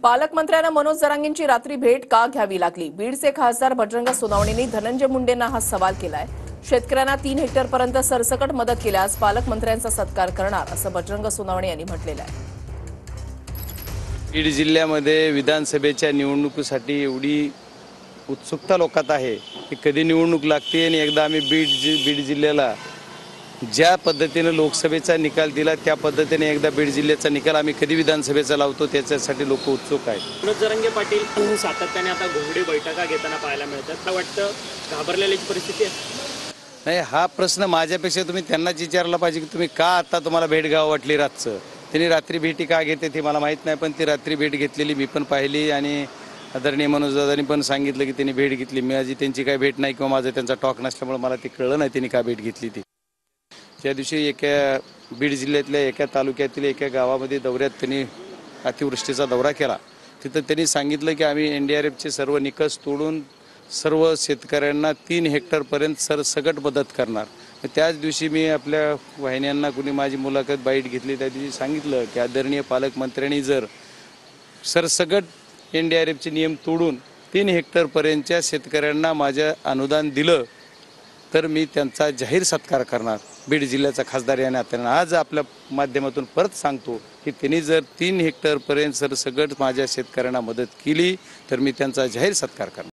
पालकमंत्र्यांना मनोज जरांगेंची रात्री भेट का घ्यावी लागली? बीडचे खासदार बजरंग सोनवणेंनी धनंजय मुंडेंना हा सवाल केलाय। शेतकऱ्यांना 3 हेक्टरपर्यंत सरसकट मदत केल्यास पालकमंत्र्यांचा सत्कार करणार असं बजरंग सोनवणे यांनी म्हटलेलं आहे। बीड जिल्ह्यामध्ये विधानसभेच्या निवडणुकीसाठी एवढी उत्सुकता लोकात आहे की कधी निवडणूक लागते आणि एकदा आम्ही बीड जिल्ह्याला ज्या पद्धतीने लोकसभेचा निकाल दिला त्या पद्धतीने एकदा बीड जिल्ह्याचा निकाल आम्ही कधी विधानसभेचा लावतो त्याच्यासाठी लोक उत्सुक आहेत। मनोज जरांगे पाटील सातत्याने आता घोंगडी बैठका घेताना पाहायला मिळतात, मला वाटतं घाबरलेली परिस्थिती आहे। नाही, हा प्रश्न माझ्यापेक्षा तुम्ही त्यांनाच विचारला पाहिजे की तुम्ही का आता तुम्हाला भेट घ्यावं वाटली रातचं। त्यांनी रात्री भेटी का घेते ते मला माहीत नाही, पण ती रात्री भेट घेतलेली मी पण पाहिली आणि आदरणीय मनोज दादांनी पण सांगितलं की त्यांनी भेट घेतली। मी आधी त्यांची काय भेट नाही किंवा माझं त्यांचा टॉक नसल्यामुळे मला ते कळलं नाही त्यांनी का भेट घेतली ती। त्या दिवशी एका बीड जिल्ह्यातल्या एका तालुक्यातील एका गावामध्ये दौऱ्यात त्यांनी अतिवृष्टीचा दौरा केला। तिथं त्यांनी सांगितलं की आम्ही NDRFचे सर्व निकष तोडून सर्व शेतकऱ्यांना 3 हेक्टरपर्यंत सरसकट मदत करणार। त्याच दिवशी मी आपल्या वाहिन्यांना कुणी माझी मुलाखत बाईट घेतली त्या दिवशी सांगितलं की आदरणीय पालकमंत्र्यांनी जर सरसकट NDRFचे नियम तोडून 3 हेक्टरपर्यंतच्या शेतकऱ्यांना माझं अनुदान दिलं तर मी त्यांचा जाहीर सत्कार करणार। बीड जिल्ह्याचा खासदार या नात्याने आज आपल्या माध्यमातून परत सांगतो की त्यांनी जर 3 हेक्टरपर्यंत सरसकट माझ्या शेतकऱ्यांना मदत केली तर मी त्यांचा जाहीर सत्कार करणार।